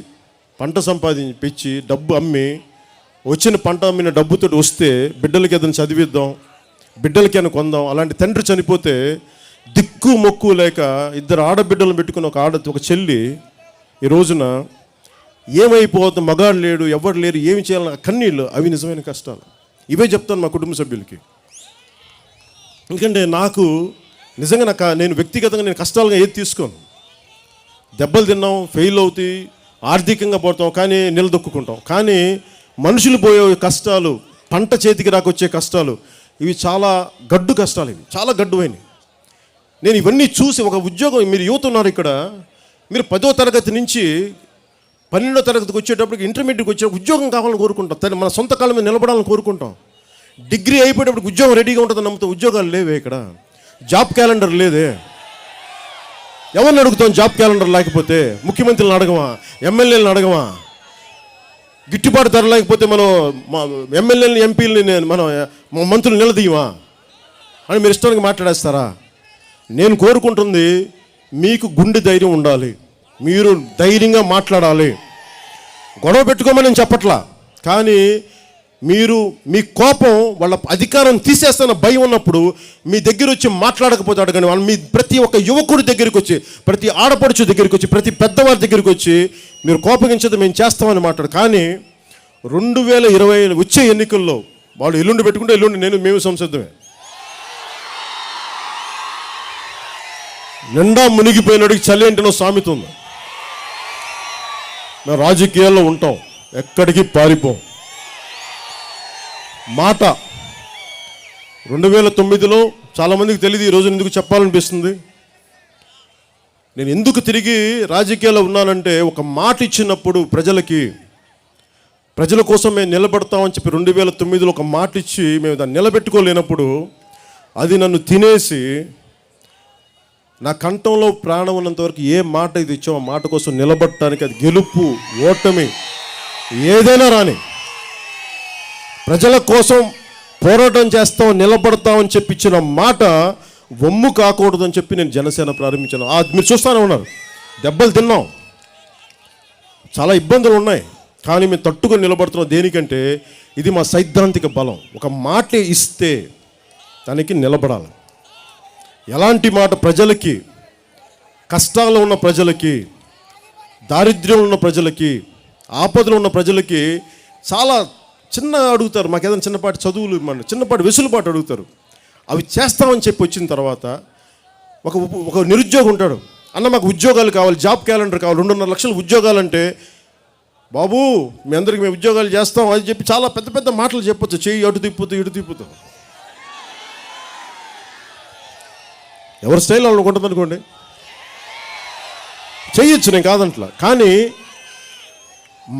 పంట సంపాదించి డబ్బు అమ్మి, వచ్చిన పంట అమ్మిన డబ్బుతో వస్తే బిడ్డలకి ఏదైనా చదివిద్దాం, బిడ్డలకి ఏమైనా కొందాం. అలాంటి తండ్రి చనిపోతే దిక్కు మొక్కు లేక 2 ఆడబిడ్డలను పెట్టుకుని ఒక చెల్లి ఈ రోజున ఏమైపోతుంది, మగాడు లేడు, ఎవరు లేరు, ఏమి చేయాలన్న కన్నీళ్ళు, అవి నిజమైన కష్టాలు. ఇవే చెప్తాను మా కుటుంబ సభ్యులకి. ఎందుకంటే నాకు నిజంగా నేను వ్యక్తిగతంగా నేను కష్టాలుగా ఏది తీసుకోను. దెబ్బలు తిన్నాం, ఫెయిల్ అవుతాయి, ఆర్థికంగా పోతాం, కానీ నిలదొక్కుంటాం. కానీ మనుషులు పోయే కష్టాలు, పంట చేతికి రాకొచ్చే కష్టాలు, ఇవి చాలా గడ్డు కష్టాలు, ఇవి చాలా గడ్డువైనవి. నేను ఇవన్నీ చూసి ఒక ఉద్యోగం, మీరు యువత ఉన్నారు ఇక్కడ, మీరు 10వ తరగతి నుంచి 12వ తరగతికి వచ్చేటప్పటికి, ఇంటర్మీడియట్కి వచ్చే ఉద్యోగం కావాలని కోరుకుంటాం, మన సొంత కాళ్ళ మీద నిలబడాలని కోరుకుంటాం. డిగ్రీ అయిపోయేటప్పుడు ఉద్యోగం రెడీగా ఉంటుందని నమ్ముతాం. ఉద్యోగాలు లేవే ఇక్కడ, జాబ్ క్యాలెండర్ లేదే. ఎవరిని అడుగుతాం జాబ్ క్యాలెండర్ లేకపోతే? ముఖ్యమంత్రులను అడగమా, ఎమ్మెల్యేలను అడగమా? గిట్టుబాటు ధర లేకపోతే మనం ఎమ్మెల్యేలని, ఎంపీలని, మనం మంత్రులు నిలదీయమా అని మీరు ఇష్టానికి మాట్లాడేస్తారా? నేను కోరుకుంటుంది, మీకు గుండె ధైర్యం ఉండాలి, మీరు ధైర్యంగా మాట్లాడాలి. గొడవ పెట్టుకోమని నేను చెప్పట్లా, కానీ మీరు మీ కోపం వాళ్ళ అధికారం తీసేస్తున్న భయం ఉన్నప్పుడు మీ దగ్గర వచ్చి మాట్లాడకపోతాడు. కానీ వాళ్ళు మీ ప్రతి ఒక్క యువకుడి దగ్గరికి వచ్చి, ప్రతి ఆడపడుచు దగ్గరికి వచ్చి, ప్రతి పెద్దవారి దగ్గరికి వచ్చి మీరు కోపగించదు మేము చేస్తామని మాట్లాడు. కానీ 2020 వచ్చే ఎన్నికల్లో వాళ్ళు ఎల్లుండి పెట్టుకుంటే ఎల్లుండి మేము సంసిద్ధమే. నిండా మునిగిపోయినడికి చలి అంటేనో సామెత ఉంది. మేము రాజకీయాల్లో ఉంటాం, ఎక్కడికి పారిపోం. మాట 2009లో చాలామందికి తెలియదు, ఈరోజు ఎందుకు చెప్పాలనిపిస్తుంది. నేను ఎందుకు తిరిగి రాజకీయాల్లో ఉన్నానంటే, ఒక మాట ఇచ్చినప్పుడు ప్రజల కోసం మేము నిలబడతామని చెప్పి 2009లో ఒక మాట ఇచ్చి మేము దాన్ని నిలబెట్టుకోలేనప్పుడు అది నన్ను తినేసి, నా కంఠంలో ప్రాణం ఉన్నంత వరకు ఏ మాట ఇది ఇచ్చామో ఆ మాట కోసం నిలబడటానికి, అది గెలుపు ఓటమి ఏదైనా రాని, ప్రజల కోసం పోరాటం చేస్తాం, నిలబడతామని చెప్పి ఇచ్చిన మాట వమ్ము కాకూడదని చెప్పి నేను జనసేన ప్రారంభించాను. మీరు చూస్తూనే ఉన్నారు, దెబ్బలు తిన్నాం, చాలా ఇబ్బందులు ఉన్నాయి, కానీ మేము తట్టుకొని నిలబడుతున్నాం. దేనికంటే ఇది మా సైద్ధాంతిక బలం. ఒక మాట ఇస్తే దానికి నిలబడాలి. ఎలాంటి మాట? ప్రజలకి, కష్టాల్లో ఉన్న ప్రజలకి, దారిద్ర్యంలో ఉన్న ప్రజలకి, ఆపదలో ఉన్న ప్రజలకి చాలా చిన్న అడుగుతారు. మాకు ఏదైనా చిన్నపాటి చదువులు, చిన్నపాటి వెసులుబాటు అడుగుతారు. అవి చేస్తామని చెప్పి వచ్చిన తర్వాత ఒక నిరుద్యోగం ఉంటాడు, అన్న మాకు ఉద్యోగాలు కావాలి, జాబ్ క్యాలెండర్ కావాలి, 2.5 లక్షల ఉద్యోగాలు అంటే, బాబు మీ అందరికి మేము ఉద్యోగాలు చేస్తాం అని చెప్పి చాలా పెద్ద పెద్ద మాటలు చెప్పొచ్చు. చెయ్యి అటు తిప్పుతూ ఇటు తిప్పుతూ, ఎవరి స్టైల్ వాళ్ళు ఉంటుంది అనుకోండి, చెయ్యొచ్చు, నేను కాదంట్లా. కానీ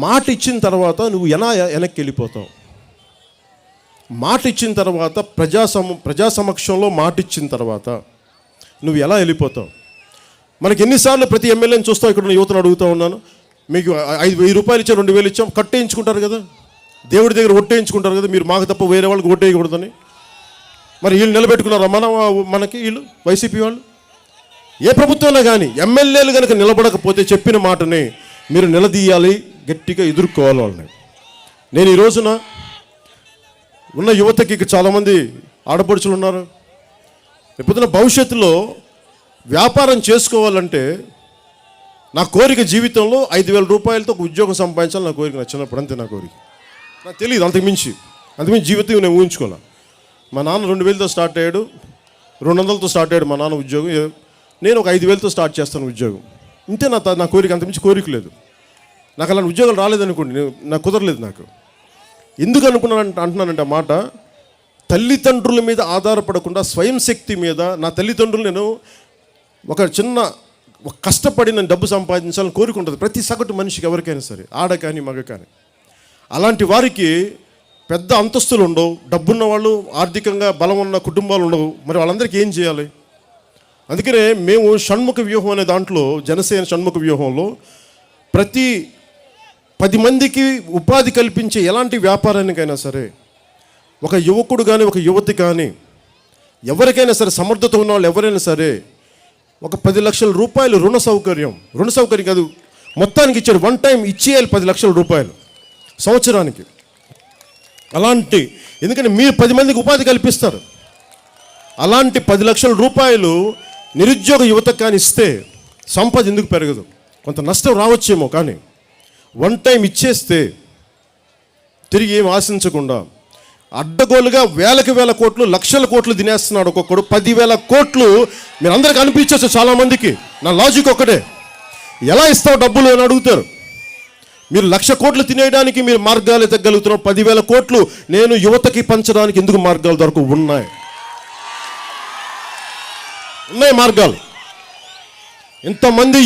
మాట ఇచ్చిన తర్వాత నువ్వు వెనక్కి వెళ్ళిపోతావు. మాట ఇచ్చిన తర్వాత ప్రజా సమక్షంలో మాట ఇచ్చిన తర్వాత నువ్వు ఎలా వెళ్ళిపోతావు? మనకి ఎన్నిసార్లు ప్రతి ఎమ్మెల్యేని చూస్తావు, ఇక్కడ యువతను అడుగుతూ ఉన్నాను, మీకు 5,000 రూపాయలు ఇచ్చాం, 2,000 ఇచ్చాం, కట్టేయించుకుంటారు కదా, దేవుడి దగ్గర ఒట్టేయించుకుంటారు కదా, మీరు మాకు తప్ప వేరే వాళ్ళకి ఓటేయకూడదని. మరి వీళ్ళు నిలబెట్టుకున్నారా మనకి వీళ్ళు వైసీపీ వాళ్ళు? ఏ ప్రభుత్వంలో కానీ ఎమ్మెల్యేలు కనుక నిలబడకపోతే చెప్పిన మాటని మీరు నిలదీయాలి, గట్టిగా ఎదుర్కోవాలి వాళ్ళని. నేను ఈ రోజున ఉన్న యువతకి చాలామంది ఆడపడుచులు ఉన్నారు. రేపొద్దున భవిష్యత్తులో వ్యాపారం చేసుకోవాలంటే నా కోరిక జీవితంలో 5,000 రూపాయలతో ఒక ఉద్యోగం సంపాదించాలి నా కోరిక. నా చిన్నప్పుడు అంతే నా కోరిక. నాకు తెలియదు అంతకుమించి జీవితం నేను ఊహించుకోలే. మా నాన్న 2,000తో స్టార్ట్ అయ్యాడు, 200తో స్టార్ట్ అయ్యాడు మా నాన్న ఉద్యోగం. నేను ఒక 5,000తో స్టార్ట్ చేస్తాను ఉద్యోగం. ఇంతే నా కోరిక, అంతకుమించి కోరిక లేదు. నాకు అలాంటి ఉద్యోగాలు రాలేదనుకోండి, నాకు కుదరలేదు. నాకు ఎందుకు అంటున్నానంటే ఆ మాట, తల్లిదండ్రుల మీద ఆధారపడకుండా స్వయం శక్తి మీద నా తల్లిదండ్రులు నేను ఒక కష్టపడి నేను డబ్బు సంపాదించాలని కోరుకుంటుంది ప్రతి సగటు మనిషికి, ఎవరికైనా సరే, ఆడ కానీ మగ కానీ. అలాంటి వారికి పెద్ద అంతస్తులు ఉండవు, డబ్బున్న వాళ్ళు, ఆర్థికంగా బలం ఉన్న కుటుంబాలు ఉండవు. మరి వాళ్ళందరికీ ఏం చేయాలి? అందుకనే మేము షణ్ముఖ వ్యూహం అనే దాంట్లో, జనసేన షణ్ముఖ వ్యూహంలో ప్రతి 10 మందికి ఉపాధి కల్పించే ఎలాంటి వ్యాపారానికైనా సరే, ఒక యువకుడు కానీ ఒక యువతి కానీ ఎవరికైనా సరే, సమర్థత ఉన్న వాళ్ళు ఎవరైనా సరే, ఒక 10 లక్షల రూపాయలు రుణ సౌకర్యం కాదు, మొత్తానికి ఇచ్చాడు. వన్ టైం ఇచ్చేయాలి 10 లక్షల రూపాయలు సంవత్సరానికి. అలాంటి, ఎందుకంటే మీరు 10 మందికి ఉపాధి కల్పిస్తారు. అలాంటి 10 లక్షల రూపాయలు నిరుద్యోగ యువతకు కానీ ఇస్తే సంపద ఎందుకు పెరగదు? కొంత నష్టం రావచ్చేమో, కానీ వన్ టైం ఇచ్చేస్తే తిరిగి ఏం ఆశించకుండా అడ్డగోలుగా వేల కోట్లు, లక్షల కోట్లు తినేస్తున్నాడు ఒక్కొక్కడు. 10,000 కోట్లు మీరు అందరికి అనిపించచ్చు చాలామందికి. నా లాజిక్ ఒక్కటే, ఎలా ఇస్తావు డబ్బులు అని అడుగుతారు. మీరు 1,00,000 కోట్లు తినేయడానికి మీరు మార్గాలు ఎదగలుగుతున్నారు, 10,000 కోట్లు నేను యువతకి పంచడానికి ఎందుకు మార్గాలు దొరకు? ఉన్నాయి మార్గాలు. ఇంతమంది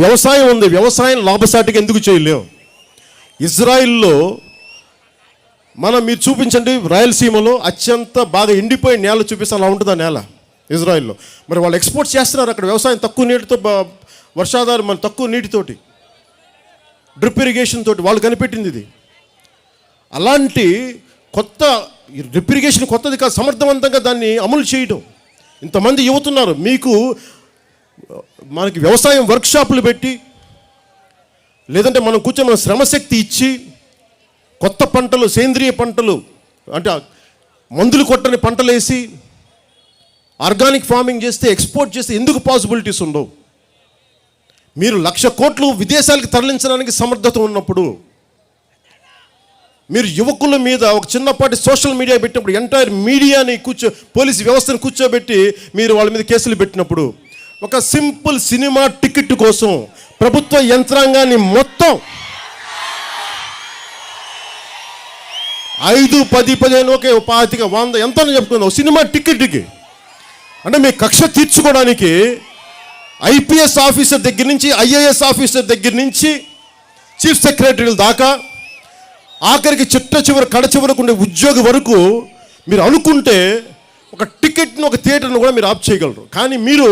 వ్యవసాయం ఉంది, వ్యవసాయం లాభసాటిగా ఎందుకు చేయలేవు? ఇజ్రాయిల్లో మీరు చూపించండి, రాయలసీమలో అత్యంత బాగా ఎండిపోయిన నేల చూపిస్తే అలా ఉంటుంది ఆ నేల ఇజ్రాయిల్లో. మరి వాళ్ళు ఎక్స్పోర్ట్ చేస్తున్నారు అక్కడ, వ్యవసాయం తక్కువ నీటితో, వర్షాధారం మన తక్కువ నీటితోటి, డ్రిప్ ఇరిగేషన్ తోటి వాళ్ళు కనిపెట్టింది ఇది. అలాంటి కొత్త డ్రిప్ ఇరిగేషన్ కొత్తది కాదు, సమర్థవంతంగా దాన్ని అమలు చేయడం. ఇంతమంది యువతున్నారు. మనకి వ్యవసాయం వర్క్షాపులు పెట్టి, లేదంటే మనం కూర్చొని మన శ్రమశక్తి ఇచ్చి కొత్త పంటలు, సేంద్రియ పంటలు, అంటే మందులు కొట్టని పంటలు వేసి ఆర్గానిక్ ఫార్మింగ్ చేస్తే, ఎక్స్పోర్ట్ చేస్తే ఎందుకు పాసిబిలిటీస్ ఉండవు? మీరు 1,00,000 కోట్లు విదేశాలకు తరలించడానికి సమర్థత ఉన్నప్పుడు, మీరు యువకుల మీద ఒక చిన్నపాటి సోషల్ మీడియా పెట్టినప్పుడు, ఎంటైర్ మీడియాని పోలీసు వ్యవస్థను కూర్చోబెట్టి మీరు వాళ్ళ మీద కేసులు పెట్టినప్పుడు, ఒక సింపుల్ సినిమా టికెట్ కోసం ప్రభుత్వ యంత్రాంగాన్ని మొత్తం 5, 10, 15, ఓకే 25, 100 ఎంత చెప్పుకుందాం సినిమా టికెట్కి. అంటే మీ కక్ష తీర్చుకోవడానికి ఐపీఎస్ ఆఫీసర్ దగ్గర నుంచి, ఐఏఎస్ ఆఫీసర్ దగ్గర నుంచి, చీఫ్ సెక్రటరీల దాకా, ఆఖరికి కడచివరకు ఉండే ఉద్యోగి వరకు మీరు అనుకుంటే ఒక టికెట్ను, ఒక థియేటర్ను కూడా మీరు ఆఫ్ చేయగలరు. కానీ మీరు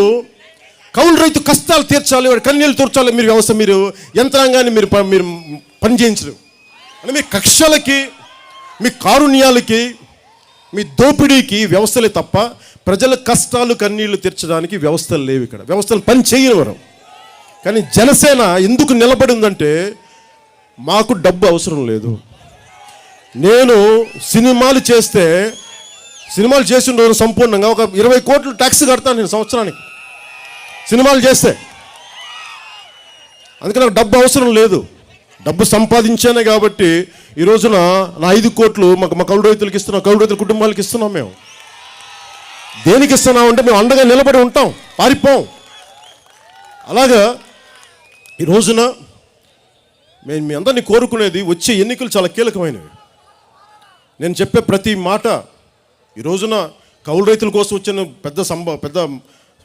కౌలు రైతు కష్టాలు తీర్చాలి, వాడి కన్నీళ్ళు తీర్చాలి, మీరు వ్యవస్థ, మీరు యంత్రాంగాన్ని మీరు పనిచేయించరు. అంటే మీ కక్షలకి, మీ కారుణ్యాలకి, మీ దోపిడీకి వ్యవస్థలే తప్ప ప్రజల కష్టాలు కన్నీళ్లు తీర్చడానికి వ్యవస్థలు లేవు. ఇక్కడ వ్యవస్థలు పని చేయనివారు. కానీ జనసేన ఎందుకు నిలబడిందంటే, మాకు డబ్బు అవసరం లేదు. నేను సినిమాలు చేసిన రోజు సంపూర్ణంగా ఒక 20 కోట్లు ట్యాక్స్ కడతాను నేను సంవత్సరానికి సినిమాలు చేస్తే. అందుకని నాకు డబ్బు అవసరం లేదు. డబ్బు సంపాదించానే కాబట్టి ఈ రోజున నా 5 కోట్లు మా కౌలు రైతులకు ఇస్తున్నాం, కౌలు రైతుల కుటుంబాలకు ఇస్తున్నాం. మేము దేనికి ఇస్తున్నాం అంటే, మేము అండగా నిలబడి ఉంటాం, పారిపోం. అలాగా ఈ రోజున మేము మీ అందరినీ కోరుకునేది, వచ్చే ఎన్నికలు చాలా కీలకమైనవి. నేను చెప్పే ప్రతి మాట ఈ రోజున కౌలు రైతుల కోసం వచ్చిన పెద్ద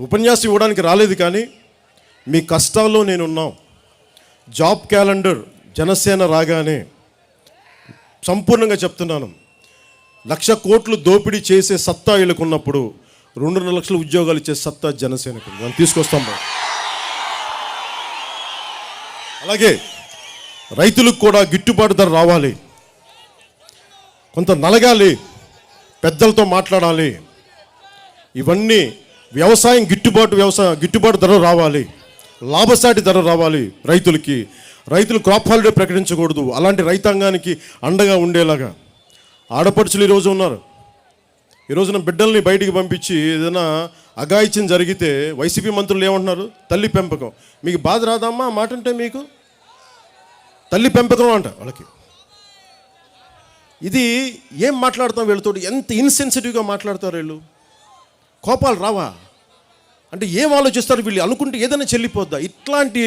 ఉపన్యాసం ఇవ్వడానికి రాలేదు, కానీ మీ కష్టాల్లో నేనున్నాం. జాబ్ క్యాలెండర్ జనసేన రాగానే సంపూర్ణంగా చెప్తున్నాను, 1,00,000 కోట్లు దోపిడీ చేసే సత్తా వీళ్ళకు ఉన్నప్పుడు 2.5 లక్షల ఉద్యోగాలు ఇచ్చే సత్తా జనసేనకు మనం తీసుకొస్తాం. అలాగే రైతులకు కూడా గిట్టుబాటు ధర రావాలి, కొంత నలగాలి, పెద్దలతో మాట్లాడాలి. ఇవన్నీ గిట్టుబాటు ధర రావాలి, లాభసాటి ధర రావాలి రైతులకి. రైతులు క్రాప్ హాలిడే ప్రకటించకూడదు. అలాంటి రైతాంగానికి అండగా ఉండేలాగా ఆడపడుచులు ఈరోజు ఉన్నారు. ఈరోజున బిడ్డల్ని బయటికి పంపించి ఏదైనా అఘాయిత్యం జరిగితే వైసీపీ మంత్రులు ఏమంటున్నారు? తల్లి పెంపకం. మీకు బాధ రాదమ్మా మాట అంటే? మీకు తల్లి పెంపకం అంట వాళ్ళకి. ఇది ఏం మాట్లాడతాం వీళ్ళతో? ఎంత ఇన్సెన్సిటివ్గా మాట్లాడతారు వీళ్ళు. కోపాలు రావా అంటే ఏం ఆలోచిస్తారు వీళ్ళు? అనుకుంటే ఏదైనా చెల్లిపోద్దా? ఇట్లాంటి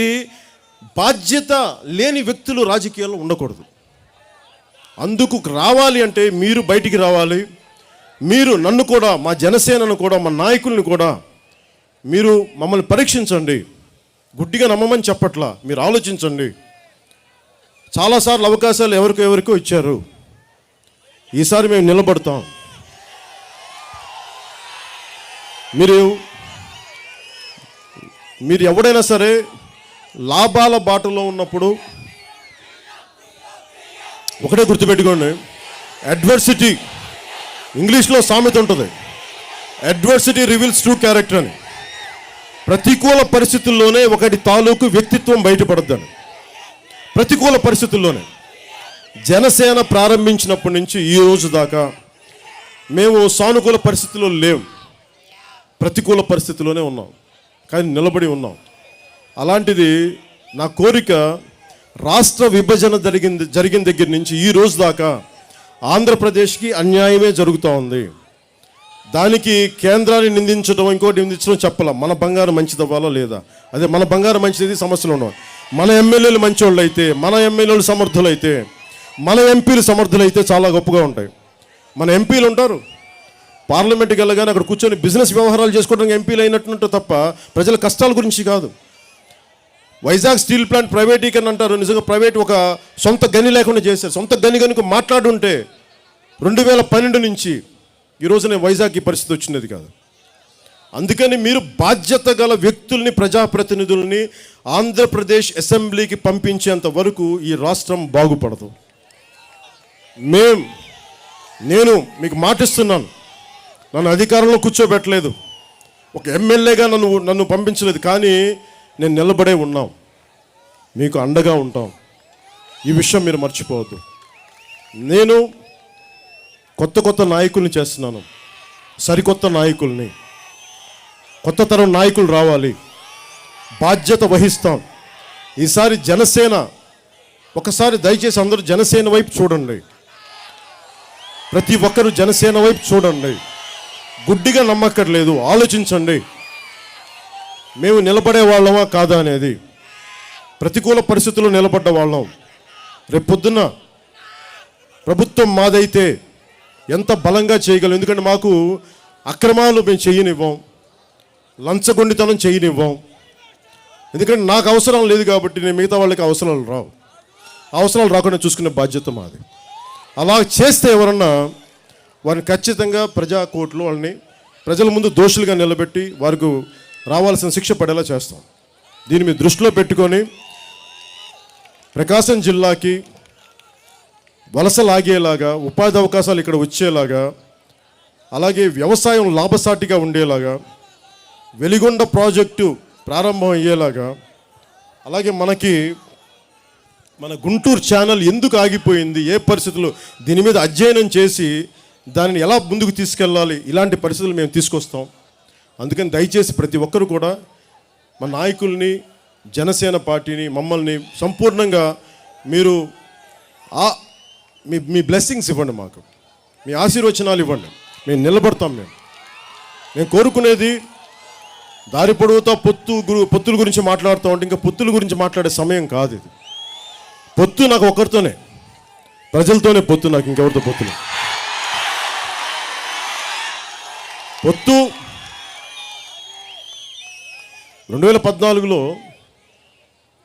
బాధ్యత లేని వ్యక్తులు రాజకీయాల్లో ఉండకూడదు. అందుకు రావాలి అంటే మీరు బయటికి రావాలి. మీరు నన్ను కూడా, మా జనసేనను కూడా, మా నాయకుల్ని కూడా మీరు మమ్మల్ని పరీక్షించండి. గుడ్డిగా నమ్మమని చెప్పట్లా, మీరు ఆలోచించండి. చాలాసార్లు అవకాశాలు ఎవరికో ఇచ్చారు. ఈసారి మేము నిలబడతాం. మీరు ఎవడైనా సరే లాభాల బాటలో ఉన్నప్పుడు ఒకటే గుర్తుపెట్టుకోండి, అడ్వర్సిటీ, ఇంగ్లీష్లో సామెత ఉంటుంది, అడ్వర్సిటీ రివీల్స్ ట్రూ క్యారెక్టర్ అని. ప్రతికూల పరిస్థితుల్లోనే ఒకటి తాలూకు వ్యక్తిత్వం బయటపడద్దని. ప్రతికూల పరిస్థితుల్లోనే. జనసేన ప్రారంభించినప్పటి నుంచి ఈ రోజు దాకా మేము సానుకూల పరిస్థితుల్లో లేవు, ప్రతికూల పరిస్థితుల్లోనే ఉన్నాం, కానీ నిలబడి ఉన్నాం. అలాంటిది నా కోరిక, రాష్ట్ర విభజన జరిగిన దగ్గర నుంచి ఈ రోజు దాకా ఆంధ్రప్రదేశ్కి అన్యాయమే జరుగుతూ ఉంది. దానికి కేంద్రాన్ని నిందించడం, ఇంకోటి నిందించడం చెప్పాల. మన బంగారం మంచిదవ్వాలా లేదా? అదే మన బంగారం మంచిది, సమస్యలు ఉండవు. మన ఎమ్మెల్యేలు మంచోళ్ళు అయితే, మన ఎమ్మెల్యేలు సమర్థులైతే, మన ఎంపీలు సమర్థులైతే చాలా గొప్పగా ఉంటాయి. మన ఎంపీలు ఉంటారు, పార్లమెంట్కి వెళ్ళగానే అక్కడ కూర్చొని బిజినెస్ వ్యవహారాలు చేసుకోవడానికి ఎంపీలు అయినట్టు తప్ప ప్రజల కష్టాల గురించి కాదు. వైజాగ్ స్టీల్ ప్లాంట్ ప్రైవేటీకరణ అంటారు, నిజంగా ప్రైవేట్ ఒక సొంత గని లేకుండా చేశారు. సొంత గని కనుక మాట్లాడుంటే 2012 నుంచి ఈ రోజునే వైజాగ్కి పరిస్థితి వచ్చినది కాదు. అందుకని మీరు బాధ్యత గల వ్యక్తుల్ని, ప్రజాప్రతినిధుల్ని ఆంధ్రప్రదేశ్ అసెంబ్లీకి పంపించేంత వరకు ఈ రాష్ట్రం బాగుపడదు. నేను మీకు మాటిస్తున్నాను, నన్ను అధికారంలో కూర్చోబెట్టలేదు, ఒక ఎమ్మెల్యేగా నన్ను పంపించలేదు, కానీ నేను నిలబడే ఉన్నాం, మీకు అండగా ఉంటాం. ఈ విషయం మీరు మర్చిపోవద్దు. నేను కొత్త నాయకుల్ని చేస్తున్నాను, సరికొత్త నాయకుల్ని, కొత్త తరం నాయకులు రావాలి, బాధ్యత వహిస్తాం. ఈసారి జనసేన, ఒకసారి దయచేసి అందరూ జనసేన వైపు చూడండి, ప్రతి ఒక్కరూ జనసేన వైపు చూడండి. గుడ్డిగా నమ్మక్కర్లేదు, ఆలోచించండి. మేము నిలబడే వాళ్ళమా కాదా అనేది. ప్రతికూల పరిస్థితుల్లో నిలబడ్డ వాళ్ళం. రేపొద్దున ప్రభుత్వం మాదైతే ఎంత బలంగా చేయగలం. ఎందుకంటే మాకు అక్రమాలు మేము చేయనివ్వం, లంచగొండితనం చేయనివ్వం. ఎందుకంటే నాకు అవసరం లేదు కాబట్టి నేను మిగతా వాళ్ళకి అవసరాలు రావు. అవసరాలు రాకుండా చూసుకునే బాధ్యత మాది. అలా చేస్తే ఎవరన్నా వారిని ఖచ్చితంగా ప్రజా కోర్టులో వాళ్ళని ప్రజల ముందు దోషులుగా నిలబెట్టి వారికి రావాల్సిన శిక్ష పడేలా చేస్తాం. దీన్ని మీరు దృష్టిలో పెట్టుకొని ప్రకాశం జిల్లాకి వలసలాగేలాగా, ఉపాధి అవకాశాలు ఇక్కడ వచ్చేలాగా, అలాగే వ్యవసాయం లాభసాటిగా ఉండేలాగా, వెలిగొండ ప్రాజెక్టు ప్రారంభం అయ్యేలాగా, అలాగే మన గుంటూరు ఛానల్ ఎందుకు ఆగిపోయింది, ఏ పరిస్థితుల్లో, దీని మీద అధ్యయనం చేసి దానిని ఎలా ముందుకు తీసుకెళ్ళాలి, ఇలాంటి పరిస్థితులు మేము తీసుకొస్తాం. అందుకని దయచేసి ప్రతి ఒక్కరు కూడా మా నాయకుల్ని, జనసేన పార్టీని, మమ్మల్ని సంపూర్ణంగా మీరు మీ బ్లెస్సింగ్స్ ఇవ్వండి, మాకు మీ ఆశీర్వచనాలు ఇవ్వండి. మేము నిలబడతాం. నేను కోరుకునేది దారి పొడవుతా పొత్తుల గురించి మాట్లాడుతూ ఉంటే ఇంకా పొత్తుల గురించి మాట్లాడే సమయం కాదు ఇది. పొత్తు నాకు ఒకరితోనే, ప్రజలతోనే పొత్తు, నాకు ఇంకెవరితో పొత్తులు. పొత్తు 2014లో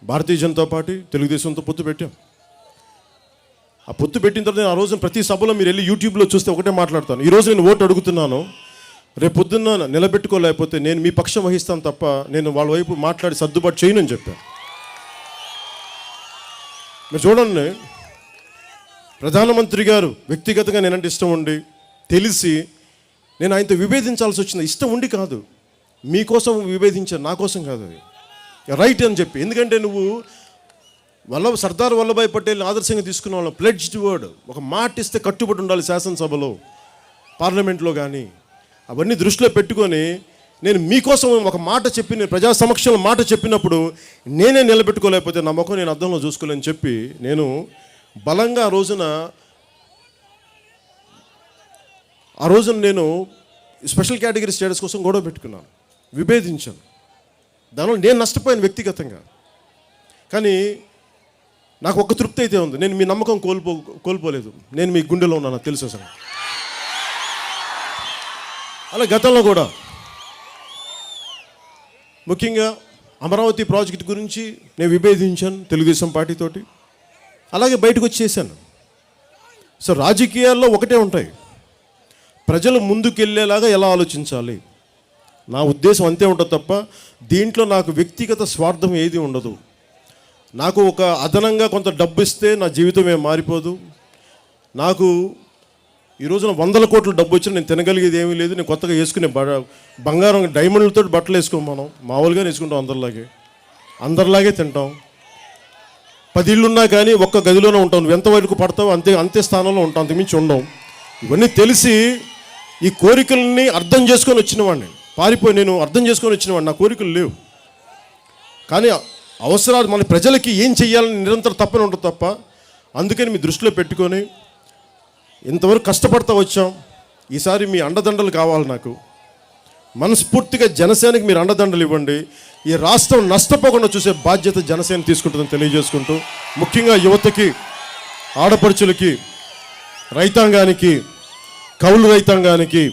భారతీయ జనతా పార్టీ తెలుగుదేశంతో పొత్తు పెట్టాం. ఆ పొత్తు పెట్టిన తర్వాత నేను ఆ రోజున ప్రతి సభలో మీరు వెళ్ళి యూట్యూబ్లో చూస్తే ఒకటే మాట్లాడతాను. ఈరోజు నేను ఓటు అడుగుతున్నాను, రేపు పొద్దున్న నిలబెట్టుకోలేకపోతే నేను మీ పక్షం వహిస్తాను తప్ప నేను వాళ్ళ వైపు మాట్లాడి సర్దుబాటు చేయనని చెప్పాను. మీరు చూడండి, ప్రధానమంత్రి గారు వ్యక్తిగతంగా నేనంటే ఇష్టం ఉండి తెలిసి నేను ఆయనతో విభేదించాల్సి వచ్చింది. ఇష్టం ఉండి కాదు, మీకోసం విభేదించాను, నా కోసం కాదు. అది రైట్ అని చెప్పి, ఎందుకంటే నువ్వు సర్దార్ వల్లభాయ్ పటేల్ ఆదర్శంగా తీసుకున్న వాళ్ళం. ప్లెడ్జ్డ్ వర్డ్, ఒక మాట ఇస్తే కట్టుబడి ఉండాలి. శాసనసభలో, పార్లమెంట్లో కానీ అవన్నీ దృష్టిలో పెట్టుకొని నేను మీకోసం ఒక మాట చెప్పి, నేను ప్రజా సమక్షంలో మాట చెప్పినప్పుడు నేనే నిలబెట్టుకోలేకపోతే నా ముఖం నేను అద్దంలో చూసుకోలేని చెప్పి నేను బలంగా ఆ రోజున నేను స్పెషల్ కేటగిరీ స్టేటస్ కోసం గొడవ పెట్టుకున్నాను, విభేదించాను. దానివల్ల నేను నష్టపోయాను వ్యక్తిగతంగా. కానీ నాకు ఒక తృప్తి అయితే ఉంది, నేను మీ నమ్మకం కోల్పోలేదు. నేను మీ గుండెలో ఉన్నాను, తెలుసు అసలు. అలా గతంలో కూడా ముఖ్యంగా అమరావతి ప్రాజెక్ట్ గురించి నేను విభేదించాను తెలుగుదేశం పార్టీతోటి. అలాగే బయటకు వచ్చేసాను. సో రాజకీయాల్లో ఒకటే ఉంటాయి, ప్రజలు ముందుకెళ్ళేలాగా ఎలా ఆలోచించాలి, నా ఉద్దేశం అంతే ఉంటుంది తప్ప దీంట్లో నాకు వ్యక్తిగత స్వార్థం ఏది ఉండదు. నాకు ఒక అదనంగా కొంత డబ్బు ఇస్తే నా జీవితం ఏం మారిపోదు. నాకు ఈ రోజున 100 కోట్ల డబ్బు వచ్చినా నేను తినగలిగేది ఏమీ లేదు. నేను కొత్తగా వేసుకునే బంగారం డైమండ్లతో బట్టలు వేసుకోం, మనం మామూలుగానే వేసుకుంటాం, అందరిలాగే తింటాం. 10 ఇళ్ళున్నా కానీ ఒక్క గదిలోనే ఉంటాం. నువ్వు ఎంతవరకు పడతావు అంతే స్థానంలో ఉంటాం, అంతకుమించి ఉండవు. ఇవన్నీ తెలిసి ఈ కోరికల్ని అర్థం చేసుకొని వచ్చినవాడిని, నేను అర్థం చేసుకొని వచ్చినవాడిని. నా కోరికలు లేవు, కానీ అవసరాలు మన ప్రజలకి ఏం చెయ్యాలని నిరంతరం తప్పని ఉంటుంది తప్ప. అందుకని మీ దృష్టిలో పెట్టుకొని ఇంతవరకు కష్టపడతా వచ్చాం. ఈసారి మీ అండదండలు కావాలి నాకు. మనస్ఫూర్తిగా జనసేనకి మీరు అండదండలు ఇవ్వండి. ఈ రాష్ట్రం నష్టపోకుండా చూసే బాధ్యత జనసేన తీసుకుంటుందని తెలియజేసుకుంటూ, ముఖ్యంగా యువతకి, ఆడపడుచులకి, రైతాంగానికి, కౌలు రైతాంగానికి,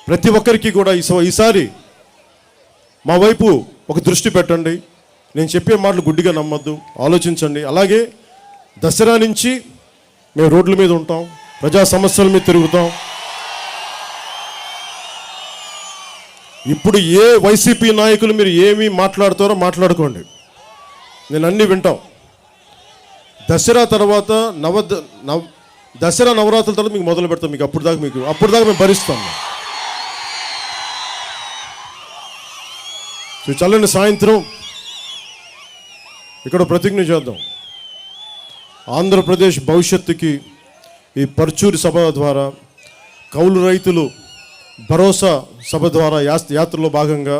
ప్రతి ఒక్కరికి కూడా ఈసారి మా వైపు ఒక దృష్టి పెట్టండి. నేను చెప్పే మాటలు గుడ్డిగా నమ్మొద్దు, ఆలోచించండి. అలాగే దసరా నుంచి మేము రోడ్ల మీద ఉంటాం, ప్రజా సమస్యల మీద తిరుగుతాం. ఇప్పుడు ఏ వైసీపీ నాయకులు మీరు ఏమి మాట్లాడతారో మాట్లాడుకోండి, నేను అన్నీ వింటాం. దసరా తర్వాత దసరా నవరాత్రుల తర్వాత మీకు మొదలు పెడతాం. అప్పుడు దాకా మేము భరిస్తాం. చల్లని సాయంత్రం ఇక్కడ ప్రతిజ్ఞ చేద్దాం. ఆంధ్రప్రదేశ్ భవిష్యత్తుకి ఈ పర్చూరి సభ ద్వారా, కౌలు రైతులు భరోసా సభ ద్వారా యాత్రలో భాగంగా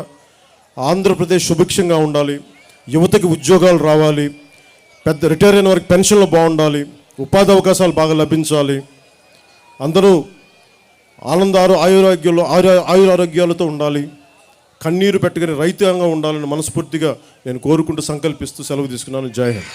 ఆంధ్రప్రదేశ్ సుభిక్షంగా ఉండాలి, యువతకి ఉద్యోగాలు రావాలి, పెద్ద రిటైర్ అయిన వారికి పెన్షన్లు బాగుండాలి, ఉపాధి అవకాశాలు బాగా లభించాలి, అందరూ ఆయురారోగ్యాలతో ఉండాలి, కన్నీరు పెట్టుకుని రైతాంగం ఉండాలని మనస్ఫూర్తిగా నేను కోరుకుంటూ సంకల్పిస్తూ సెలవు తీసుకున్నాను. జై హింద్.